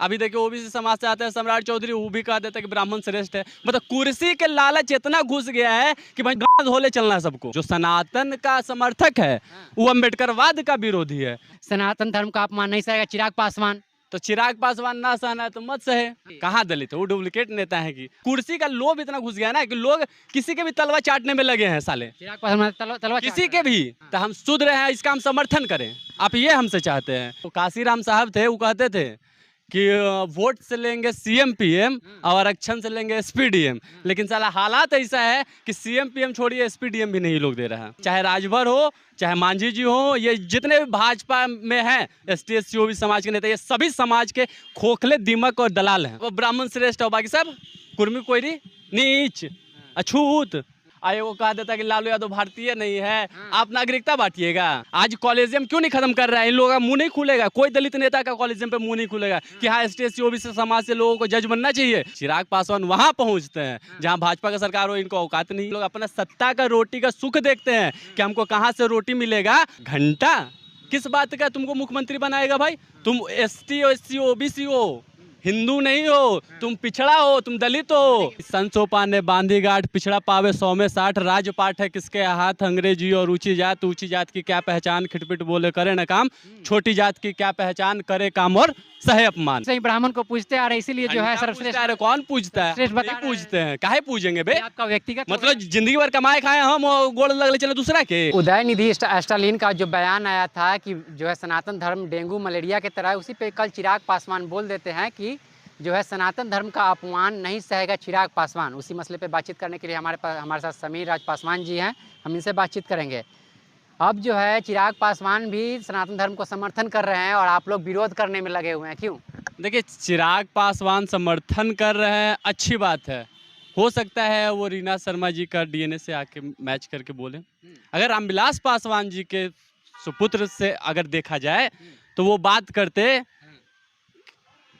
अभी देखिए ओबीसी समाज से आते हैं सम्राट चौधरी, वो भी कह देता है कि ब्राह्मण श्रेष्ठ है। मतलब कुर्सी के लालच इतना घुस गया है कि भाई गांड धोले चलना है सबको। जो सनातन का समर्थक है वो अम्बेडकरवाद का विरोधी है। सनातन धर्म का अपमान नहीं सहेगा चिराग पासवान। तो चिराग पासवान ना सहना है तो मत सहे। कहाँ दलित है, वो डुप्लीकेट नेता है। कि कुर्सी का लोभ इतना घुस गया ना कि लोग किसी के भी तलवा चाटने में लगे हैं साले। चिराग पासवान तलवा किसी के भी। तो हम शुद्र हैं, इसका हम समर्थन करें। आप ये हमसे चाहते हैं। तो काशीराम साहब थे, वो कहते थे कि वोट से लेंगे सीएम पीएम और आरक्षण से लेंगे एसपीडीएम। लेकिन साला हालात ऐसा है कि सीएम पीएम छोड़िए एसपीडीएम भी नहीं लोग दे रहा है। चाहे राजभर हो, चाहे मांझी जी हो, ये जितने भी भाजपा में हैं एसटी एससी ओबीसी समाज के नेता, ये सभी समाज के खोखले दीमक और दलाल हैं। वो ब्राह्मण श्रेष्ठ हो, बाकी सब कुर्मी कोयरी नीच अछूत। आए वो कहा देता कि लालू यादव भारतीय नहीं है, आप नागरिकता बांटिएगा। आज कॉलेजियम क्यों नहीं खत्म कर रहा है? इन लोगों का मुंह नहीं खुलेगा, कोई दलित नेता का कॉलेजियम पे मुंह नहीं खुलेगा कि हाँ एसटी एससी ओबीसी समाज से लोगों को जज बनना चाहिए। चिराग पासवान वहां पहुंचते हैं जहां भाजपा का सरकार हो, इनको औकात नहीं। लोग अपना सत्ता का रोटी का सुख देखते हैं कि हमको कहाँ से रोटी मिलेगा। घंटा किस बात का तुमको मुख्यमंत्री बनाएगा भाई? तुम एसटी एससी ओबीसी हो, हिंदू नहीं हो, तुम पिछड़ा हो, तुम दलित हो। संसोपा ने बांधी गांठ, पिछड़ा पावे 100 में 60। राजपाट है किसके हाथ, अंग्रेजी और ऊंची जात की क्या पहचान, खिटपिट बोले करे न काम, छोटी जात की क्या पहचान, करे काम और सहे अपमान। सही ब्राह्मण को पूछते आ रहे, इसीलिए जो है सर्वश्रेष्ठ। कौन पूछता है? श्रेष्ठ नहीं पूछते हैं, काहे पूछेंगे बे? आपका व्यक्तिगत मतलब जिंदगी भर कमाए खाए हम और गोड़ लगले चले दूसरा के। उदयनिधि स्टालिन का जो बयान आया था कि जो है सनातन धर्म डेंगू मलेरिया की तरह, उसी पे कल चिराग पासवान बोल देते हैं कि जो है सनातन धर्म का अपमान नहीं सहेगा चिराग पासवान। उसी मसले पे बातचीत करने के लिए हमारे साथ समीर राज पासवान जी हैं, हम इनसे बातचीत करेंगे। अब जो है चिराग पासवान भी सनातन धर्म को समर्थन कर रहे हैं और आप लोग विरोध करने में लगे हुए हैं, क्यों? देखिए चिराग पासवान समर्थन कर रहे हैं, अच्छी बात है। हो सकता है वो रीना शर्मा जी का डीएनए से आके मैच करके बोले। अगर रामविलास पासवान जी के सुपुत्र से अगर देखा जाए तो वो बात करते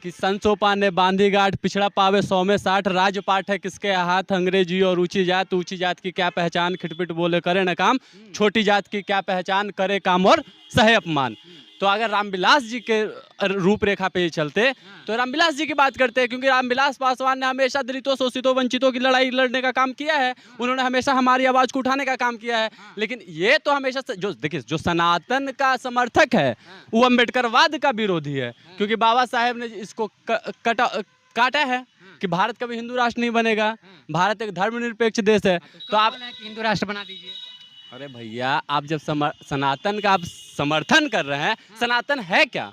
कि संसोपा ने बांधी गांठ, पिछड़ा पावे 100 में 60। राजपाट है किसके हाथ, अंग्रेजी और ऊंची जात की क्या पहचान, खिटपिट बोले करे न काम, छोटी जात की क्या पहचान, करे काम और सहे अपमान। तो अगर रामविलास जी के रूपरेखा पे चलते तो रामविलास जी की बात करते हैं, क्योंकि रामविलास पासवान ने हमेशा दलितों, शोषितों, वंचितों की लड़ाई लड़ने का काम किया है। उन्होंने हमेशा हमारी आवाज़ को उठाने का काम किया है। लेकिन ये तो हमेशा जो देखिए जो सनातन का समर्थक है वो अम्बेडकरवाद का विरोधी है, क्योंकि बाबा साहेब ने इसको काटा है कि भारत कभी हिंदू राष्ट्र नहीं बनेगा, भारत एक धर्मनिरपेक्ष देश है। तो आप हिंदू राष्ट्र बना दीजिए। अरे भैया, आप जब सनातन का आप समर्थन कर रहे हैं, सनातन है क्या?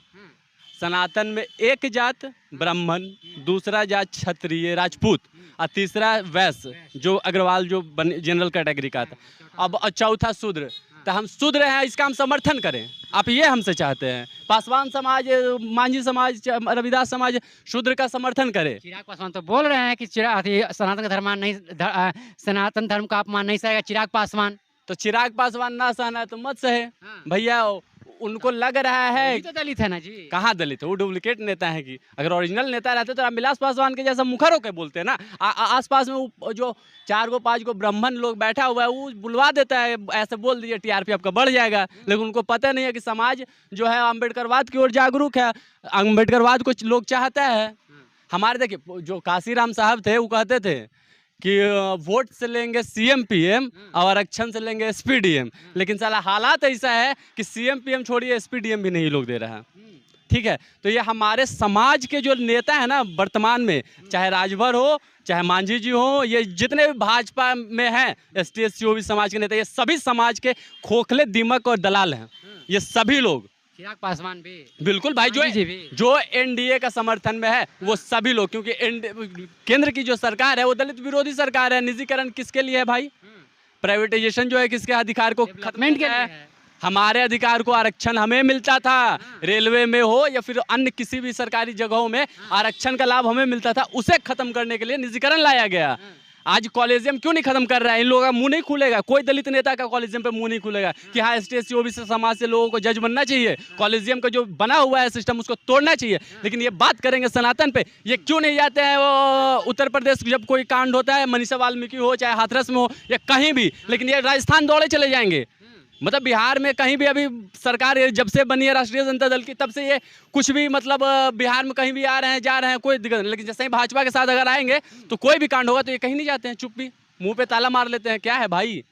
सनातन में एक जात ब्राह्मण, दूसरा जात क्षत्रिय राजपूत और तीसरा वैश्य जो अग्रवाल जो जनरल कैटेगरी का था, अब चौथा शूद्र। तो हम शूद्र हैं, इसका हम समर्थन करें। आप ये हमसे चाहते हैं। पासवान समाज, मांझी समाज, रविदास समाज शूद्र का समर्थन करे। चिराग पासवान तो बोल रहे हैं कि सनातन धर्म नहीं, सनातन धर्म का अपमान नहीं सहेगा चिराग पासवान। तो चिराग पासवान ना सहना है तो मत सहे भैया। उनको लग रहा है तो दलित है ना जी। कहाँ दलित है? वो डुप्लीकेट नेता है। कि अगर ओरिजिनल नेता रहते तो रामविलास पासवान के जैसा मुखर होकर बोलते हैं ना। आसपास में वो जो 4 गो 5 गो ब्राह्मण लोग बैठा हुआ है वो बुलवा देता है, ऐसे बोल दीजिए टीआरपी आपका बढ़ जाएगा। लेकिन उनको पता नहीं है कि समाज जो है अम्बेडकरवाद की ओर जागरूक है, अम्बेडकरवाद को लोग चाहता है। हमारे देखिए जो काशीराम साहब थे वो कहते थे कि वोट से लेंगे सीएम पीएम और आरक्षण से लेंगे एसपीडीएम। लेकिन साला हालात ऐसा है कि सीएम पीएम छोड़िए एसपीडीएम भी नहीं लोग दे रहा है। ठीक है, तो ये हमारे समाज के जो नेता है ना वर्तमान में, चाहे राजभर हो, चाहे मांझी जी हो, ये जितने भी भाजपा में हैं एसटी एससी ओबीसी समाज के नेता, ये सभी समाज के खोखले दीमक और दलाल हैं। ये सभी लोग, चिराग पासवान भी बिल्कुल भाई, जो एनडीए का समर्थन में है वो सभी लोग, क्योंकि केंद्र की जो सरकार है वो दलित विरोधी सरकार है। निजीकरण किसके लिए है भाई? प्राइवेटाइजेशन जो है किसके अधिकार को खत्म के है? हमारे अधिकार को आरक्षण हमें मिलता था, रेलवे में हो या फिर अन्य किसी भी सरकारी जगहों में आरक्षण का लाभ हमें मिलता था। उसे खत्म करने के लिए निजीकरण लाया गया। आज कॉलेजियम क्यों नहीं खत्म कर रहा है? इन लोगों का मुंह नहीं खुलेगा, कोई दलित नेता का कॉलेजियम पे मुंह नहीं खुलेगा कि हाँ एसटी एससी ओबीसी समाज से लोगों को जज बनना चाहिए। कॉलेजियम का जो बना हुआ है सिस्टम उसको तोड़ना चाहिए। लेकिन ये बात करेंगे सनातन पे, ये क्यों नहीं जाते हैं वो उत्तर प्रदेश जब कोई कांड होता है, मनीषा वाल्मीकि हो चाहे हाथरस में हो या कहीं भी, लेकिन ये राजस्थान दौड़े चले जाएंगे। मतलब बिहार में कहीं भी अभी सरकार ये जब से बनी है राष्ट्रीय जनता दल की, तब से ये कुछ भी मतलब बिहार में कहीं भी आ रहे हैं जा रहे हैं कोई दिक्कत नहीं, लेकिन जैसे ही भाजपा के साथ अगर आएंगे तो कोई भी कांड होगा तो ये कहीं नहीं जाते हैं, चुप भी मुंह पे ताला मार लेते हैं। क्या है भाई,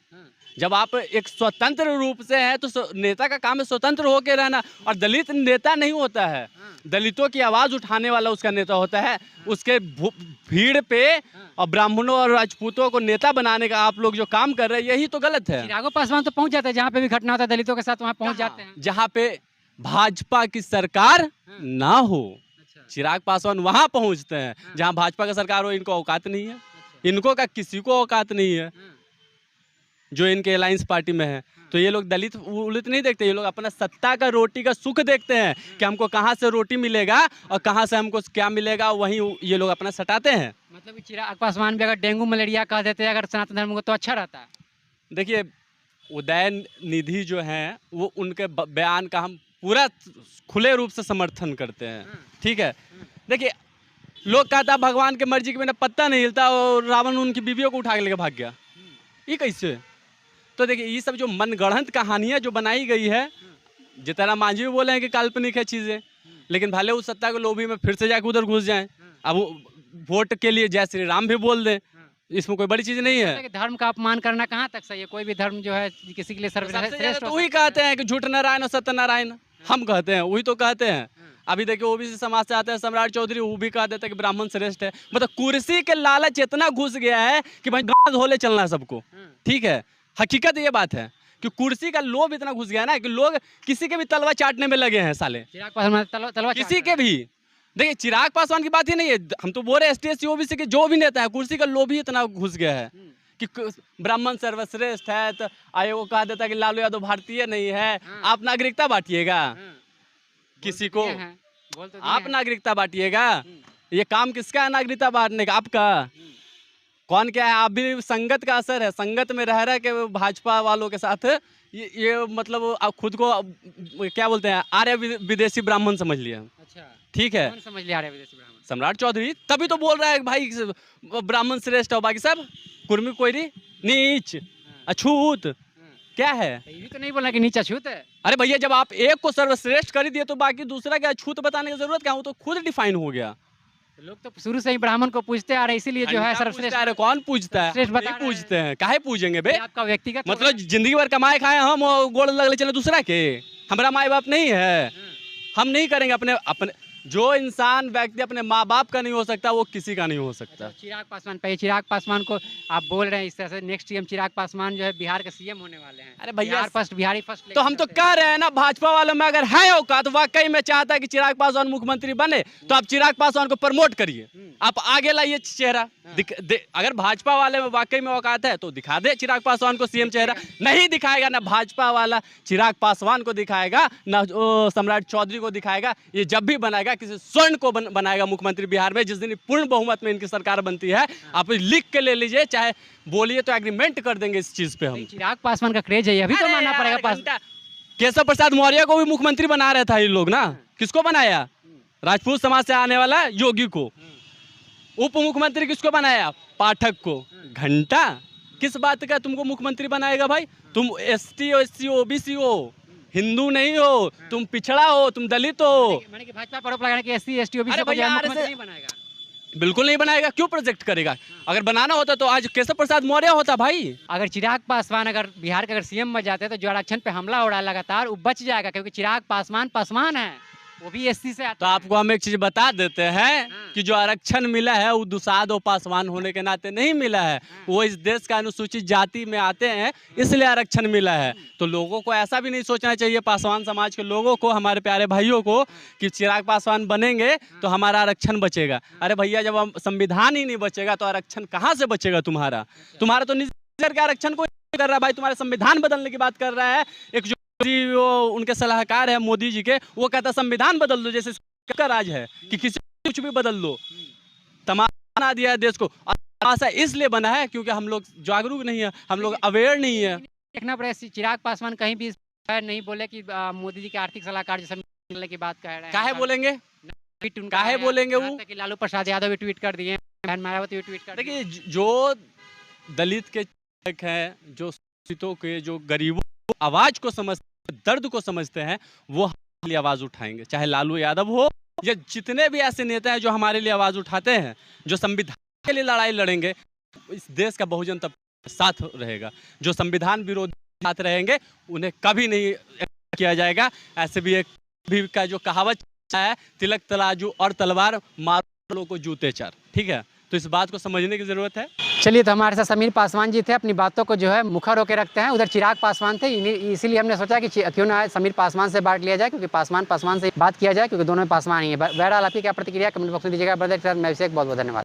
जब आप एक स्वतंत्र रूप से हैं तो नेता का काम है स्वतंत्र होकर रहना, और दलित नेता नहीं होता है, दलितों की आवाज उठाने वाला उसका नेता होता है। उसके भीड़ पे और ब्राह्मणों और राजपूतों को नेता बनाने का आप लोग जो काम कर रहे हैं यही तो गलत है। चिराग पासवान तो पहुंच जाते हैं, जहाँ पे भी घटना होता है दलितों के साथ वहाँ पहुंच जाते हैं, जहाँ पे भाजपा की सरकार ना हो, चिराग पासवान वहां पहुंचते हैं जहां भाजपा का सरकार हो। इनको औकात नहीं है, इनको का किसी को औकात नहीं है जो इनके अलायंस पार्टी में है। तो ये लोग दलित उलित नहीं देखते, ये लोग अपना सत्ता का रोटी का सुख देखते हैं कि हमको कहाँ से रोटी मिलेगा और कहाँ से हमको क्या मिलेगा, वहीं ये लोग अपना सटाते हैं। मतलब चिराग पासवान भी अगर डेंगू मलेरिया कह देते हैं अगर सनातन धर्म को तो अच्छा रहता। देखिए उदय निधि जो हैं वो उनके बयान का हम पूरा खुले रूप से समर्थन करते हैं, ठीक है। देखिए लोग कहता भगवान के मर्जी के बिना पत्ता नहीं हिलता और रावण उनकी बीवियों को उठा के लेके भाग गया, ये कैसे? तो देखिए ये सब जो मनगढ़ंत कहानियां जो बनाई गई है, जितना मांझी भी बोले हैं कि काल्पनिक है चीज़ें, लेकिन भले उस सत्ता के लोभी में फिर से जाकर उधर घुस जाएं, अब वोट के लिए जय श्री राम भी बोल दें, इसमें कोई बड़ी चीज़ नहीं है। धर्म का अपमान करना कहाँ तक सही है? कोई भी धर्म जो है किसी के लिए सर्वश्रेष्ठ तो वही कहते हैं कि झूठ नारायण और सत्य नारायण, हम कहते हैं वही तो कहते हैं। अभी देखिए ओबीसी समाज से आते हैं सम्राट चौधरी, वो भी कह देते हैं कि ब्राह्मण श्रेष्ठ है। मतलब कुर्सी के लालच इतना घुस गया है कि भाई गांव धोले चलना है सबको, ठीक है। हकीकत ये बात है कि कुर्सी का लोभ इतना घुस गया ना कि लोग किसी के भी तलवा चाटने में लगे हैं साले, चिराग पासवान तलवा किसी के भी। देखिए चिराग पासवान की बात ही नहीं है, हम तो बोल रहे एसटी एससी ओबीसी के जो भी नेता है, कुर्सी का लोभ ही इतना घुस गया है कि ब्राह्मण सर्वश्रेष्ठ है। तो आयोग को कहा देता है कि लालू यादव भारतीय नहीं है, आप नागरिकता बांटिएगा किसी को, आप नागरिकता बांटिएगा। ये काम किसका है नागरिकता बांटने का? आपका। कौन क्या है? आप भी संगत का असर है, संगत में रह के भाजपा वालों के साथ ये मतलब आप खुद को क्या बोलते हैं आर्य विदेशी ब्राह्मण समझ लिया। अच्छा ठीक है, कौन समझ लिया आर्य विदेशी ब्राह्मण? सम्राट चौधरी तभी तो बोल रहा है भाई ब्राह्मण श्रेष्ठ हो, बाकी सब कुर्मी कोयरी नीच अछूत। क्या है ये भी तो नहीं बोलना कि नीच अछूत है। अरे भैया जब आप एक को सर्वश्रेष्ठ कर दिए तो बाकी दूसरा क्या अछूत बताने की जरूरत क्या? वो तो खुद डिफाइन हो गया। लोग तो शुरू से ही ब्राह्मण को पूछते आ रहे, इसीलिए जो है सर्वश्रेष्ठ। अरे कौन पूछता है? नहीं पूछते हैं, काहे पूछेंगे बे? आपका व्यक्तिगत मतलब जिंदगी भर कमाए खाए हम और गोड़ लगले चले दूसरा के, हमारा माँ बाप नहीं है, हम नहीं करेंगे। अपने जो इंसान व्यक्ति अपने माँ बाप का नहीं हो सकता वो किसी का नहीं हो सकता। चिराग पासवान पे, चिराग पासवान को आप बोल रहे हैं इस तरह से, नेक्स्ट सीएम चिराग पासवान जो है बिहार के सीएम होने वाले हैं। अरे भैया फर्स्ट बिहारी फर्स्ट। तो हम तो कह रहे हैं ना भाजपा वालों में अगर है औकात वाकई में चाहता है कि चिराग पासवान मुख्यमंत्री बने तो आप चिराग पासवान को प्रमोट करिए, आप आगे लाइए चेहरा। अगर भाजपा वाले में वाकई में औकात है तो दिखा दे चिराग पासवान को सीएम चेहरा। नहीं दिखाएगा ना भाजपा वाला चिराग पासवान को दिखाएगा ना सम्राट चौधरी को दिखाएगा। ये जब भी बनाएगा किसी स्वर्ण को बनाएगा मुख्यमंत्री बिहार में, जिस दिन पूर्ण बहुमत में इनकी सरकार बनती है। आप लिख के ले लीजिए, चाहे बोलिए तो एग्रीमेंट कर देंगे इस चीज पे हम। चिराग पासवान का क्रेज है, अभी तो मानना पड़ेगा। केशव प्रसाद मौर्य को भी मुख्यमंत्री बना रहे था ये लोग ना, किसको बनाया? राजपूत समाज से आने वाला योगी को। उप मुख्यमंत्री किसको बनाया? पाठक को। घंटा किस बात का तुमको मुख्यमंत्री बनाएगा भाई? तुम एसटी एससी ओबीसी हो, हिंदू नहीं हो, तुम पिछड़ा हो, तुम दलित हो। मैंने कि भाजपा आरोप लगाने कि एससी एसटी ओबीसी को मुख्यमंत्री नहीं बनाएगा। बिल्कुल नहीं बनाएगा, क्यों प्रोजेक्ट करेगा? अगर बनाना होता तो आज केशव प्रसाद मौर्य होता भाई। अगर चिराग पासवान अगर बिहार के अगर सीएम बन जाते तो जो आरक्षण पे हमला हो रहा है लगातार वो बच जाएगा, क्योंकि चिराग पासवान है, वो भी एससी से आता। तो आपको हम एक चीज बता देते हैं कि जो आरक्षण मिला है वो दुसाद और पासवान होने के नाते नहीं मिला है, वो इस देश का अनुसूचित जाति में आते हैं इसलिए आरक्षण मिला है। तो लोगों को ऐसा भी नहीं सोचना चाहिए, पासवान समाज के लोगों को, हमारे प्यारे भाइयों को, कि चिराग पासवान बनेंगे तो हमारा आरक्षण बचेगा। अरे भैया जब हम संविधान ही नहीं बचेगा तो आरक्षण कहाँ से बचेगा तुम्हारा? तुम्हारा तो निजी के आरक्षण को कर रहा है भाई, तुम्हारे संविधान बदलने की बात कर रहा है। एक जो वो उनके सलाहकार है मोदी जी के, वो कहता संविधान बदल दो, जैसे का राज है कि किसी कुछ भी बदल दो। तमाशा बना दिया है देश को। तमाशा इसलिए बना है क्योंकि हम लोग जागरूक नहीं है, हम लोग अवेयर नहीं है। देखना पड़ेगा चिराग पासवान कहीं भी नहीं बोले कि मोदी जी के आर्थिक सलाहकार जैसे मिलने की बात कह रहे हैं। काहे बोलेंगे? काहे बोलेंगे? वो कि लालू प्रसाद यादव भी ट्वीट कर दिए, बहन मायावती भी ट्वीट कर। देखिए जो दलित के हैं, जो के, जो गरीबों आवाज को समझते, दर्द को समझते हैं, वो हमारे लिए आवाज उठाएंगे, चाहे लालू यादव हो या जितने भी ऐसे नेता हैं जो हमारे लिए आवाज उठाते हैं, जो संविधान के लिए लड़ाई लड़ेंगे, इस देश का बहुजन तब साथ रहेगा। जो संविधान विरोधी साथ रहेंगे उन्हें कभी नहीं किया जाएगा। ऐसे भी एक भी का जो कहावत है, तिलक तराजू और तलवार, मारो को जूते चार। ठीक है, तो इस बात को समझने की जरूरत है। चलिए, तो हमारे साथ समीर पासवान जी थे, अपनी बातों को जो है मुखर होकर रखते हैं। उधर चिराग पासवान थे, इसीलिए हमने सोचा कि क्यों ना समीर पासवान से बात लिया जाए, क्योंकि पासवान से बात किया जाए, क्योंकि दोनों में पासवान ही है। बहरहाल आपकी क्या प्रतिक्रिया कमेंट बॉक्स में दीजिएगा। ब्रदर, मैं बहुत बहुत धन्यवाद।